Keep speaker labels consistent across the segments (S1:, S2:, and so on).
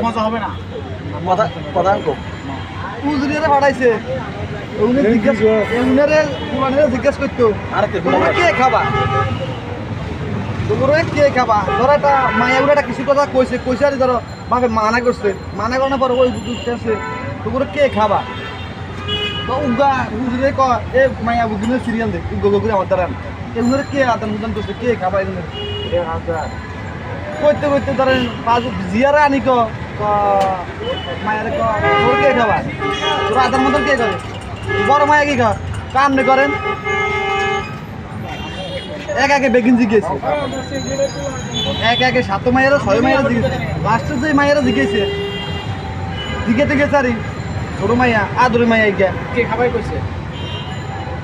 S1: মজা হবে না জিজ্ঞেস করতো কে খাবা তোমরা কে খাবা ধরো একটা মায়া একটা কিছু কথা কইছে কইছে আর ধরো বাপে মানা করছে মানা করার পর ওই আছে তোমরা কে খাবা তো উগা বুঝলে ক এ মায়া বুঝলে সিরিয়াল দেখ উগা করে আমার দ্বারা এগুলো কে আদান প্রদান করছে কে খাবা এগুলো করতে করতে ধরেন পাঁচ জিয়ারা আনি মায়ের তোর কে খাবা তোর আদার মতন কে করে বড় মায়া কি খা কাম নে করেন এক একে বেগিন জিজ্ঞেছে এক একে সাত মায়েরা ছয় মায়েরা জিজ্ঞেছে লাস্টের যে মায়েরা জিজ্ঞেছে জিজ্ঞেতে গেছে আরে ছোট মাইয়া আদরি মাইয়া কে খাবাই কইছে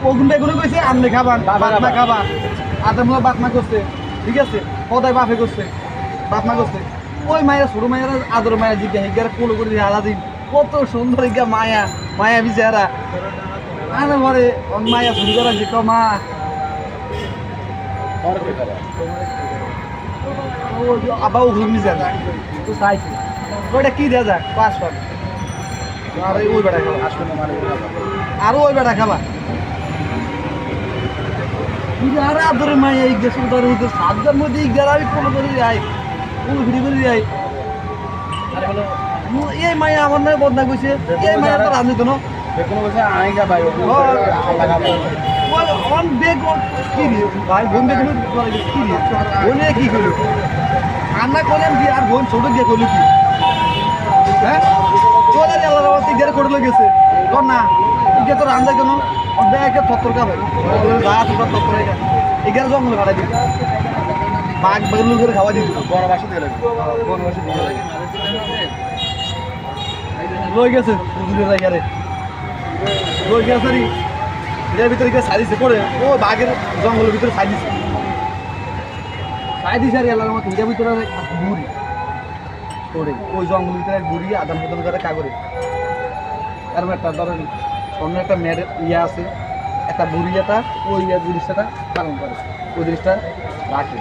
S1: ওগুন বেগুনে কইছে আমনে খাবান বাপমা খাবা আদার মতো বাপমা করছে ঠিক আছে কোথায় বাপে করছে বাপমা করছে ওই মায়েরা ছোট মায়েরা আদর মায়া জিজ্ঞাসা হিগার কোলো করে আলাদিন কত সুন্দর হিগা মায়া মায়া বিচারা আনে মরে মায়া শুরু করা যে মা আবার ঘুরনি যান তো চাইছি ওইটা কি দেওয়া যাক 500 আর ওই বেটা খাবা আরো ওই বেটা খাবা আর আদরে মায়া এই গেছে ধরে সাতটার মধ্যে আমি কোনো করে যাই কোনো ভিড়ি করে যাই এই মায়া আমার নয় বদনা কইছে এই মায়া তো রান্ধি কোনো কোনো কইছে আইগা ভাই অন বেগ কি রে ভাই বোন দেখুন কি রে বোনে কি কইলো রান্না করলাম কি আর বোন ছোট দিয়ে কইলো কি হ্যাঁ চলে আল্লাহর রহমতে গের করে গেছে কোন না ইকে তো রান্দা কেন অর্ধেকে থত্তর কা ভাই যা তোরা থত্তর হয়ে গেছে এগারো জঙ্গল ভাড়া দিবি বাঘ বেগুলো করে খাওয়া দিবি বনবাসী দিয়ে লাগবে বনবাসী দিয়ে লাগে লই গেছে বুঝলে লাগারে লই গেছে রে এর ভিতরে কে সাইডিছে পড়ে ও বাঘের জঙ্গলের ভিতরে সাইডিছে সাইডিছে আর আল্লাহর মতো এর ভিতরে বুড়ি পড়ে ওই জঙ্গলের ভিতরে বুড়ি আদান প্রদান করে কাগরে আর একটা ধরেন সামনে একটা মেয়ের ইয়ে আছে একটা বুড়ি এটা ওই জিনিসটা পালন করে ওই জিনিসটা রাখে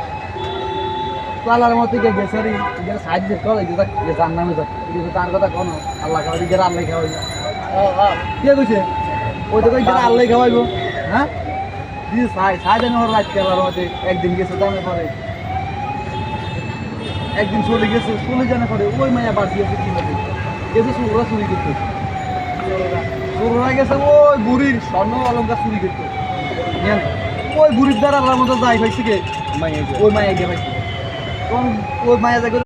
S1: আল্লাহর মতো গেছে আর এখানে সাইড দিয়ে করে যার নামে যাক তার কথা কোনো আল্লাহ খাওয়াই গেলে আল্লাহ খাওয়াই কে কইছে ওই তো গেলে আল্লাহ খাওয়াইব হ্যাঁ দিয়ে সাই জানি ওর রাখতে আল্লাহর মতো একদিন গেছে জানে পরে একদিন চলে গেছে চলে জানে পরে ওই মায়া বাড়ি গেছে কি হবে গেছে ওরা চুরি করতে চোরা গেছে ওই বুড়ির স্বর্ণ অলঙ্কার চুরি করতে ওই বুড়ির দ্বারা আল্লাহর মতো যাই পাইছে কে ওই মায়া গিয়ে পাইছে ওই মায়া যাই